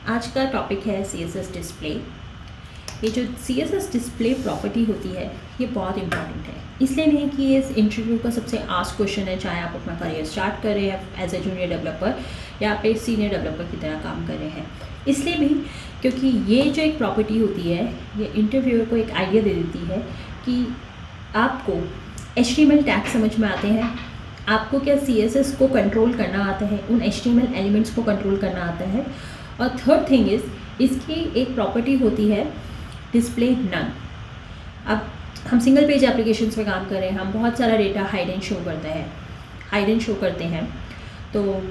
आज का टॉपिक है CSS डिस्प्ले। ये जो CSS डिस्प्ले प्रॉपर्टी होती है ये बहुत इंपॉर्टेंट है, इसलिए नहीं कि ये इस इंटरव्यू का सबसे आस्क क्वेश्चन है, चाहे आप अपना करियर स्टार्ट कर रहे हैं एज ए जूनियर डेवलपर या आप एक सीनियर डेवलपर की तरह काम कर रहे हैं। इसलिए भी क्योंकि ये जो एक प्रॉपर्टी होती है ये इंटरव्यूअर को एक आइडिया दे देती है कि आपको HTML टैग समझ में आते हैं, आपको क्या CSS को कंट्रोल करना आता है, उन HTML एलिमेंट्स को कंट्रोल करना आता है। और थर्ड थिंग इज़ इसकी एक प्रॉपर्टी होती है डिस्प्ले नन। अब हम सिंगल पेज एप्लीकेशंस पे काम कर रहे हैं, हम बहुत सारा डेटा हाइड एंड शो करते हैं, तो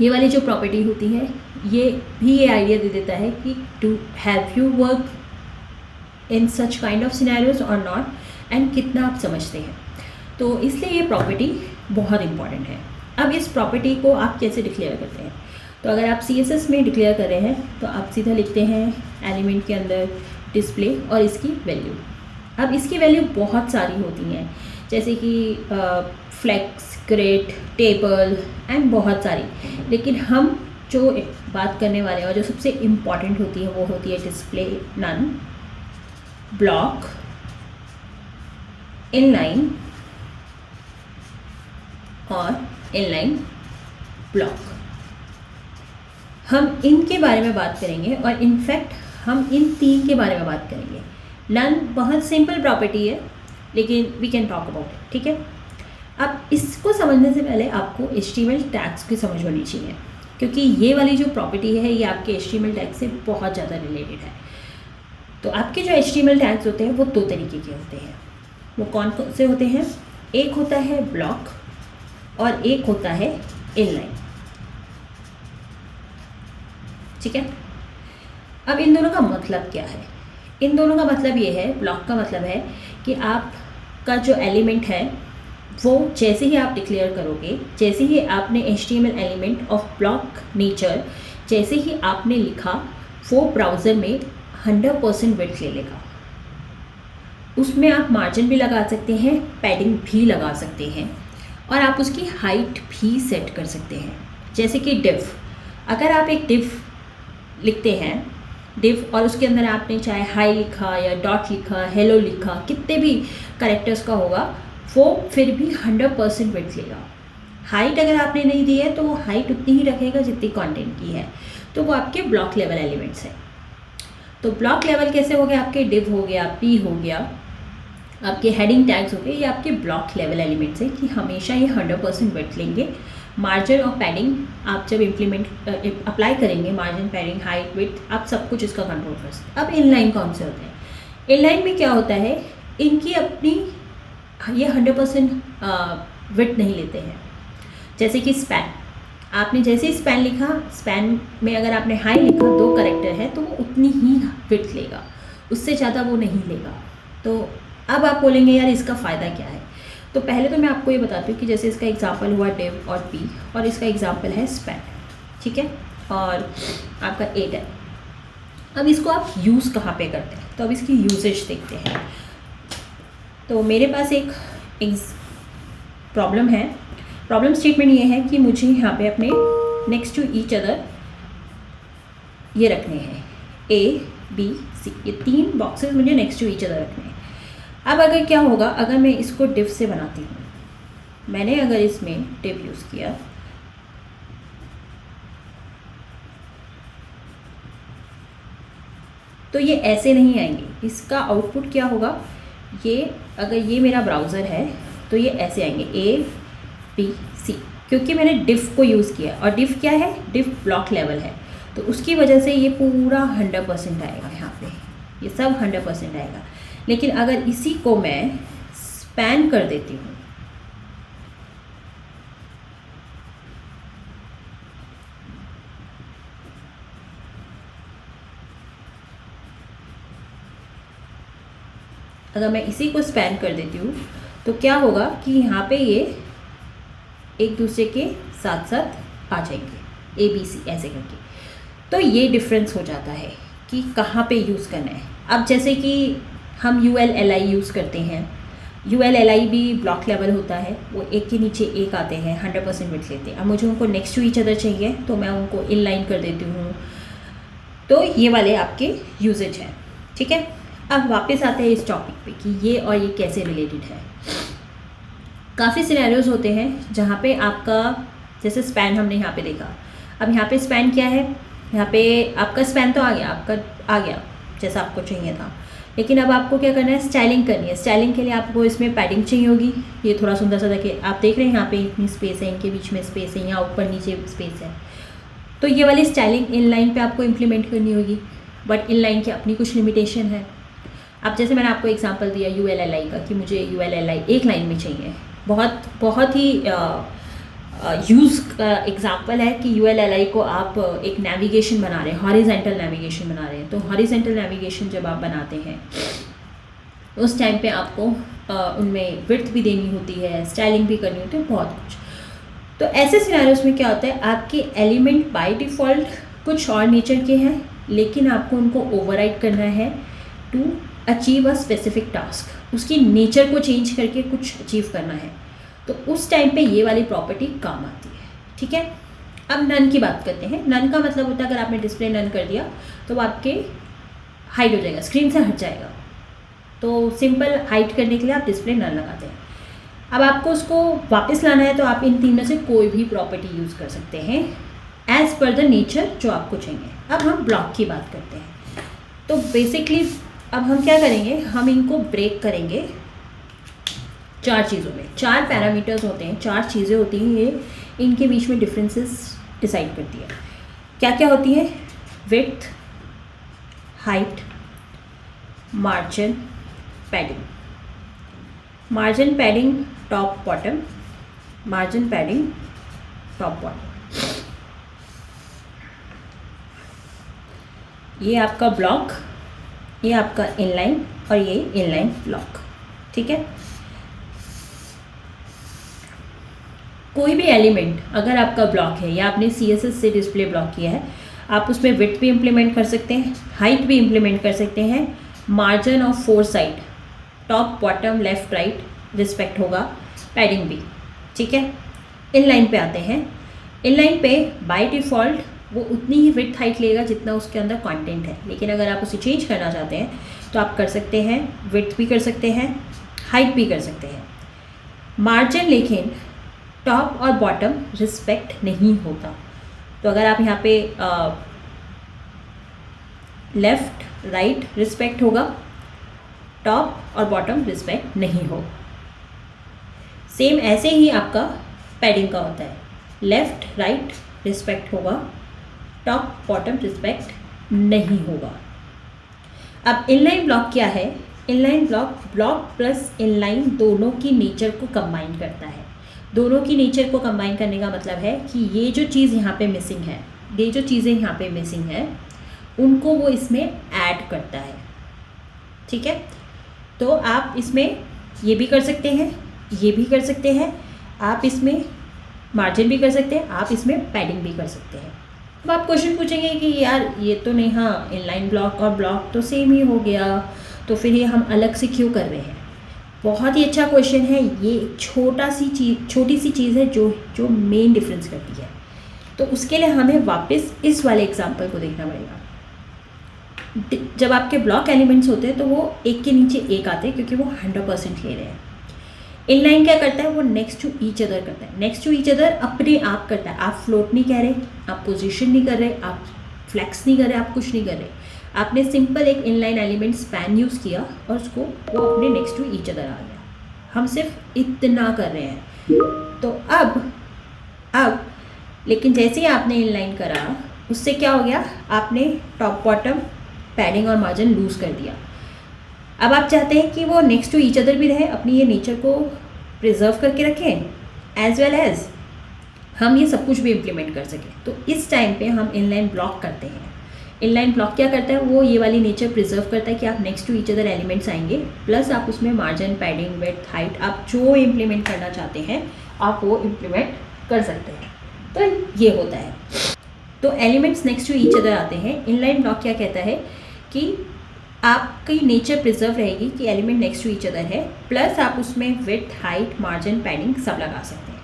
ये वाली जो प्रॉपर्टी होती है ये आइडिया दे देता है कि to have you work in such kind of scenarios और नॉट, एंड कितना आप समझते हैं। तो इसलिए ये प्रॉपर्टी बहुत इंपॉर्टेंट है। अब इस प्रॉपर्टी को आप कैसे डिक्लेयर करते हैं, तो अगर आप CSS में डिक्लेयर कर रहे हैं तो आप सीधा लिखते हैं एलिमेंट के अंदर डिस्प्ले और इसकी वैल्यू। अब इसकी वैल्यू बहुत सारी होती हैं, जैसे कि फ्लेक्स, ग्रेड, टेबल एंड बहुत सारी, लेकिन हम जो बात करने वाले हैं और जो सबसे इम्पॉर्टेंट होती है वो होती है डिस्प्ले नन, ब्लॉक, इनलाइन और इनलाइन ब्लॉक। हम इनके बारे में बात करेंगे और इनफैक्ट हम इन तीन के बारे में बात करेंगे। नन बहुत सिंपल प्रॉपर्टी है लेकिन we can talk about it, ठीक है। अब इसको समझने से पहले आपको HTML टैग्स की समझ होनी चाहिए, क्योंकि ये वाली जो प्रॉपर्टी है ये आपके HTML टैग से बहुत ज़्यादा रिलेटेड है। तो आपके जो HTML टैग्स होते हैं वो दो तरीके के होते हैं। वो कौन कौन से होते हैं? एक होता है ब्लॉक और एक होता है इनलाइन, ठीक है। अब इन दोनों का मतलब क्या है? इन दोनों का मतलब ये है, ब्लॉक का मतलब है कि आपका जो एलिमेंट है वो जैसे ही आप डिक्लेयर करोगे, जैसे ही आपने HTML element of block nature जैसे ही आपने लिखा, वो ब्राउज़र में 100% विड्थ ले लेगा। उसमें आप मार्जिन भी लगा सकते हैं, पैडिंग भी लगा सकते हैं और आप उसकी हाइट भी सेट कर सकते हैं। जैसे कि डिव, अगर आप एक डिव लिखते हैं, डिव और उसके अंदर आपने चाहे हाई लिखा या डॉट लिखा, हेलो लिखा, कितने भी कैरेक्टर्स का होगा, वो फिर भी 100% विड्थ लेगा। हाइट अगर आपने नहीं दी है तो वो हाइट उतनी ही रखेगा जितनी कंटेंट की है। तो वो आपके ब्लॉक लेवल एलिमेंट्स हैं। तो ब्लॉक लेवल कैसे हो गया? आपके डिव हो गया, पी हो गया, आपके हेडिंग टैग्स हो गए, ये आपके ब्लॉक लेवल एलिमेंट्स हैं कि हमेशा ये 100% विड्थ लेंगे। मार्जिन और पैडिंग आप जब अप्लाई करेंगे, मार्जिन, पैडिंग, हाइट, विड्थ, आप सब कुछ इसका कंट्रोल कर सकते हैं। अब इनलाइन कौन से होते हैं? इनलाइन में क्या होता है, इनकी अपनी ये 100% विड्थ नहीं लेते हैं। जैसे कि स्पैन, आपने जैसे ही स्पैन लिखा, स्पैन में अगर आपने हाई लिखा, 2 कैरेक्टर है तो वो उतनी ही विड्थ लेगा, उससे ज़्यादा वो नहीं लेगा। तो अब आप बोलेंगे यार इसका फ़ायदा क्या है? तो पहले तो मैं आपको ये बताती हूँ कि जैसे इसका एग्जांपल हुआ डिव और पी और इसका एग्जांपल है स्पैन, ठीक है, और आपका ए टैग। अब इसको आप यूज़ कहाँ पे करते हैं, तो अब इसकी यूसेज देखते हैं। तो मेरे पास एक प्रॉब्लम है। प्रॉब्लम स्टेटमेंट ये है कि मुझे यहाँ पे अपने नेक्स्ट टू ईच अदर ये रखने हैं, A, B, C, ये 3 बॉक्सेस मुझे नेक्स्ट टू ईच अदर रखने हैं। अब अगर क्या होगा, अगर मैं इसको डिव से बनाती हूँ, मैंने अगर इसमें डिव यूज़ किया तो ये ऐसे नहीं आएंगे। इसका आउटपुट क्या होगा, ये अगर ये मेरा ब्राउज़र है तो ये ऐसे आएंगे A, B, C, क्योंकि मैंने डिव को यूज़ किया। और डिव क्या है? डिव ब्लॉक लेवल है, तो उसकी वजह से ये पूरा 100% आएगा। यहाँ पे ये सब 100% आएगा। लेकिन अगर इसी को मैं स्पैन कर देती हूँ, अगर मैं इसी को स्पैन कर देती हूँ तो क्या होगा कि यहाँ पे ये एक दूसरे के साथ साथ आ जाएंगे, ABC ऐसे करके। तो ये डिफरेंस हो जाता है कि कहाँ पे यूज़ करना है। अब जैसे कि हम ULLI यूज़ करते हैं, ULLI भी ब्लॉक लेवल होता है, वो एक के नीचे एक आते हैं, 100% विड्थ लेते हैं। अब मुझे उनको नेक्स्ट टू ईच अदर चाहिए तो मैं उनको इनलाइन कर देती हूँ, तो ये वाले आपके यूजेज हैं, ठीक है। अब वापस आते हैं इस टॉपिक पे कि ये और ये कैसे रिलेटेड है। काफ़ी सिनेरियोज होते हैं जहाँ पे आपका, जैसे स्पैन हमने यहाँ पे देखा, अब यहाँ पे स्पैन क्या है, यहाँ पे आपका स्पैन तो आ गया जैसा आपको चाहिए था, लेकिन अब आपको क्या करना है, स्टाइलिंग करनी है। स्टाइलिंग के लिए आपको इसमें पैडिंग चाहिए होगी। ये थोड़ा सुंदर सा देखिए, आप देख रहे हैं यहाँ पे इतनी स्पेस है, इनके बीच में स्पेस है, यहाँ ऊपर नीचे स्पेस है। तो ये वाली स्टाइलिंग इनलाइन पे आपको इम्प्लीमेंट करनी होगी, बट इनलाइन की अपनी कुछ लिमिटेशन है। अब जैसे मैंने आपको एग्जांपल दिया ULLI का कि मुझे ULLI एक लाइन में चाहिए, बहुत ही यूज़ का एग्जांपल है कि ULLI को आप एक नेविगेशन बना रहे हैं, हॉरिजेंटल नेविगेशन बना रहे हैं। तो हॉरिजेंटल नेविगेशन जब आप बनाते हैं उस टाइम पे आपको उनमें विड्थ भी देनी होती है, स्टाइलिंग भी करनी होती है, बहुत कुछ। तो ऐसे सिनेरियोस में क्या होता है, आपके एलिमेंट बाय डिफ़ॉल्ट कुछ और नेचर के हैं, लेकिन आपको उनको ओवरराइड करना है to achieve a specific task, उसकी नेचर को चेंज करके कुछ अचीव करना है। तो उस टाइम पे ये वाली प्रॉपर्टी काम आती है, ठीक है। अब नन की बात करते हैं। नन का मतलब होता है अगर आपने डिस्प्ले नन कर दिया तो वो आपके हाइड हो जाएगा, स्क्रीन से हट जाएगा। तो सिंपल हाइड करने के लिए आप डिस्प्ले नन लगाते हैं। अब आपको उसको वापस लाना है तो आप इन तीन में से कोई भी प्रॉपर्टी यूज़ कर सकते हैं एज़ पर द नेचर जो आपको चाहिए। अब हम ब्लॉक की बात करते हैं। तो बेसिकली अब हम क्या करेंगे, हम इनको ब्रेक करेंगे 4 चीज़ों में। 4 पैरामीटर्स होते हैं, 4 चीज़ें होती हैं, ये इनके बीच में डिफरेंसेस डिसाइड करती है। क्या क्या होती है, width, height, margin, padding. Margin padding top bottom, margin padding top bottom. ये आपका ब्लॉक, ये आपका इनलाइन और ये इनलाइन ब्लॉक, ठीक है। कोई भी एलिमेंट अगर आपका ब्लॉक है या आपने CSS से डिस्प्ले ब्लॉक किया है, आप उसमें विड्थ भी इम्प्लीमेंट कर सकते हैं, हाइट भी इम्प्लीमेंट कर सकते हैं, मार्जिन और 4 side, top bottom left right respect होगा, पैडिंग भी, ठीक है। इनलाइन पे आते हैं। इनलाइन पे बाय डिफ़ॉल्ट वो उतनी ही विड्थ हाइट लेगा जितना उसके अंदर कंटेंट है, लेकिन अगर आप उसे चेंज करना चाहते हैं तो आप कर सकते हैं, विड्थ भी कर सकते हैं, हाइट भी कर सकते हैं। मार्जिन लेकिन टॉप और बॉटम रिस्पेक्ट नहीं होता। तो अगर आप यहाँ पे लेफ़्ट राइट रिस्पेक्ट होगा, टॉप और बॉटम रिस्पेक्ट नहीं होगा। सेम ऐसे ही आपका पैडिंग का होता है, लेफ़्ट राइट रिस्पेक्ट होगा, टॉप बॉटम रिस्पेक्ट नहीं होगा। अब इनलाइन ब्लॉक क्या है, इनलाइन ब्लॉक प्लस इनलाइन दोनों की नेचर को कंबाइन करता है। दोनों की नेचर को कंबाइन करने का मतलब है कि ये जो चीज़ यहाँ पे मिसिंग है, ये जो चीज़ें यहाँ पे मिसिंग है, उनको वो इसमें ऐड करता है, ठीक है। तो आप इसमें ये भी कर सकते हैं, ये भी कर सकते हैं, आप इसमें मार्जिन भी कर सकते हैं, आप इसमें पैडिंग भी कर सकते हैं। अब आप क्वेश्चन पूछेंगे कि यार ये तो नहीं, हाँ इनलाइन ब्लॉक और ब्लॉक तो सेम ही हो गया, तो फिर ये हम अलग से क्यों कर रहे हैं। बहुत ही अच्छा क्वेश्चन है। ये छोटी सी चीज़ है जो मेन डिफरेंस करती है। तो उसके लिए हमें वापस इस वाले एग्जांपल को देखना पड़ेगा। जब आपके ब्लॉक एलिमेंट्स होते हैं तो वो एक के नीचे एक आते हैं क्योंकि वो 100% ले रहे हैं। इनलाइन क्या करता है, वो नेक्स्ट टू ईच अदर करता है। नेक्स्ट टू ईच अदर अपने आप करता है। आप फ्लोट नहीं कह रहे, आप पोजीशन नहीं कर रहे, आप फ्लैक्स नहीं कर रहे, आप कुछ नहीं कर रहे। आपने सिंपल एक इनलाइन एलिमेंट स्पैन यूज़ किया और उसको वो अपने नेक्स्ट टू ईच अदर आ गया। हम सिर्फ इतना कर रहे हैं। तो अब लेकिन जैसे ही आपने इनलाइन करा, उससे क्या हो गया, आपने टॉप बॉटम पैडिंग और मार्जिन लूज़ कर दिया। अब आप चाहते हैं कि वो नेक्स्ट टू ईच अदर भी रहे, अपनी ये नेचर को प्रिजर्व करके रखें, एज वेल एज हम ये सब कुछ भी इम्प्लीमेंट कर सकें। तो इस टाइम पे हम इनलाइन ब्लॉक करते हैं। इनलाइन ब्लॉक क्या करता है, वो ये वाली नेचर प्रिजर्व करता है कि आप next to each other elements आएंगे, प्लस आप उसमें मार्जिन, पैडिंग, विड्थ, हाइट, आप जो इम्प्लीमेंट करना चाहते हैं आप वो इम्प्लीमेंट कर सकते हैं। तो ये होता है। तो elements next to each other आते हैं। इनलाइन ब्लॉक क्या कहता है कि आपकी नेचर प्रिजर्व रहेगी कि element next to each other है, प्लस आप उसमें विड्थ, हाइट, मार्जिन, पैडिंग सब लगा सकते हैं।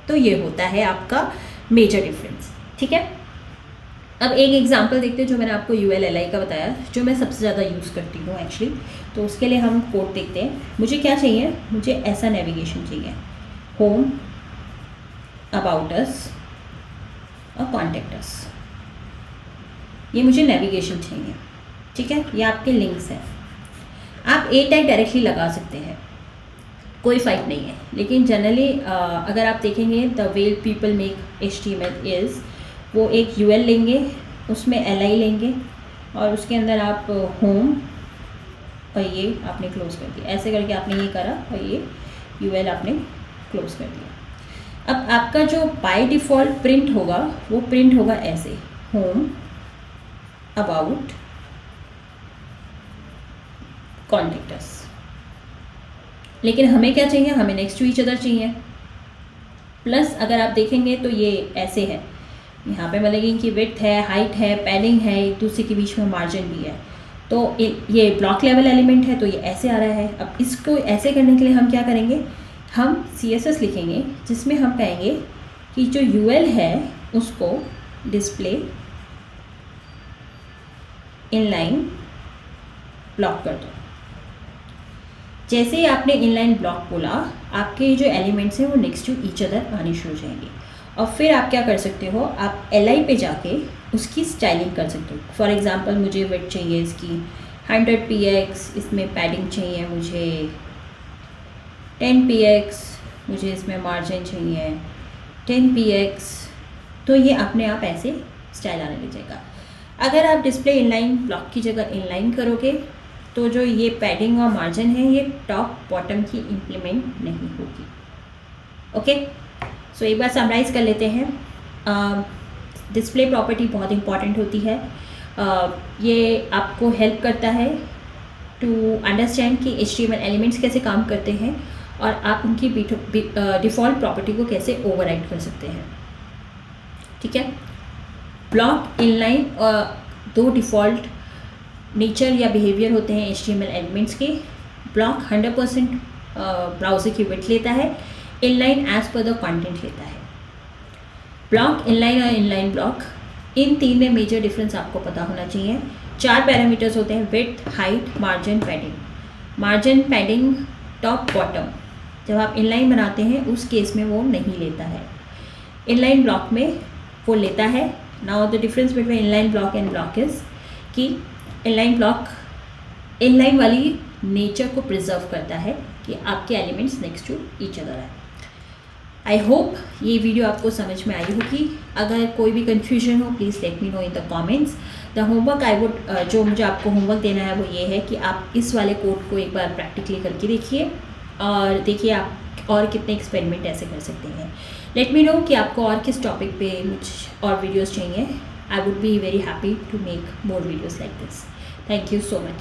तो ये होता है आपका मेजर डिफरेंस, ठीक है। अब एक एग्जांपल देखते हैं जो मैंने आपको ULLI का बताया, जो मैं सबसे ज़्यादा यूज़ करती हूँ एक्चुअली। तो उसके लिए हम कोड देखते हैं। मुझे क्या चाहिए, मुझे ऐसा नेविगेशन चाहिए, होम, अबाउट अस और कॉन्टेक्ट अस, ये मुझे नेविगेशन चाहिए, ठीक है। ये आपके लिंक्स हैं। आप ए टैग डायरेक्टली लगा सकते हैं, कोई फाइट नहीं है, लेकिन जनरली अगर आप देखेंगे the way people make HTML is, वो एक UL लेंगे, उसमें LI लेंगे और उसके अंदर आप होम और ये आपने क्लोज कर दिया, ऐसे करके आपने ये करा और ये UL आपने क्लोज कर दिया। अब आपका जो बाय डिफ़ॉल्ट प्रिंट होगा वो प्रिंट होगा ऐसे, होम, अबाउट, कॉन्टेक्ट अस। लेकिन हमें क्या चाहिए, हमें नेक्स्ट टू ईच अदर चाहिए। प्लस अगर आप देखेंगे तो ये ऐसे है, यहाँ पे मतलब कि विड्थ है, हाइट है, पैडिंग है, एक दूसरे के बीच में मार्जिन भी है। तो ये ब्लॉक लेवल एलिमेंट है तो ये ऐसे आ रहा है। अब इसको ऐसे करने के लिए हम क्या करेंगे, हम CSS लिखेंगे जिसमें हम कहेंगे कि जो UL है उसको डिस्प्ले इनलाइन ब्लॉक कर दो। जैसे ही आपने इनलाइन ब्लॉक बोला, आपके जो एलिमेंट्स हैं वो नेक्स्ट टू ईच अदर आने शुरू हो जाएंगे। और फिर आप क्या कर सकते हो, आप LI पे जाके उसकी स्टाइलिंग कर सकते हो। फॉर एग्जांपल मुझे विड्थ चाहिए इसकी 100 px, इसमें पैडिंग चाहिए मुझे 10 px, मुझे इसमें मार्जिन चाहिए 10 px, तो ये अपने आप ऐसे स्टाइल आने लग जाएगा। अगर आप डिस्प्ले इनलाइन ब्लॉक की जगह इनलाइन करोगे तो जो ये पैडिंग और मार्जिन है ये टॉप बॉटम की इम्प्लीमेंट नहीं होगी। ओके, सो एक बार समराइज़ कर लेते हैं। डिस्प्ले प्रॉपर्टी बहुत इंपॉर्टेंट होती है। ये आपको हेल्प करता है टू अंडरस्टैंड कि HTML एलिमेंट्स कैसे काम करते हैं और आप उनकी डिफ़ॉल्ट प्रॉपर्टी को कैसे ओवरराइड कर सकते हैं, ठीक है। ब्लॉक, इनलाइन दो डिफ़ॉल्ट नेचर या बिहेवियर होते हैं HTML एलिमेंट्स के। ब्लॉक 100% ब्राउज़र की विड्थ लेता है, inline as per the content लेता है। ब्लॉक, इनलाइन और इनलाइन ब्लॉक, इन तीन में मेजर डिफरेंस आपको पता होना चाहिए। 4 पैरामीटर्स होते हैं, width, height, margin, padding. Margin, padding, top, bottom जब आप इनलाइन बनाते हैं उस केस में वो नहीं लेता है, इनलाइन ब्लॉक में वो लेता है। Now the difference between inline block and block is कि इनलाइन ब्लॉक इनलाइन वाली नेचर को प्रिजर्व करता है कि आपके elements next to each other है। आई होप ये वीडियो आपको समझ में आई होगी। अगर कोई भी कन्फ्यूजन हो please let me know in the comments. The homework I would, जो मुझे आपको होमवर्क देना है वो ये है कि आप इस वाले कोड को एक बार प्रैक्टिकली करके देखिए और देखिए आप और कितने एक्सपेरिमेंट ऐसे कर सकते हैं। लेट मी नो कि आपको और किस टॉपिक पे मुझे और वीडियोज़ चाहिए। I would be very happy to make more videos like this. Thank you so much.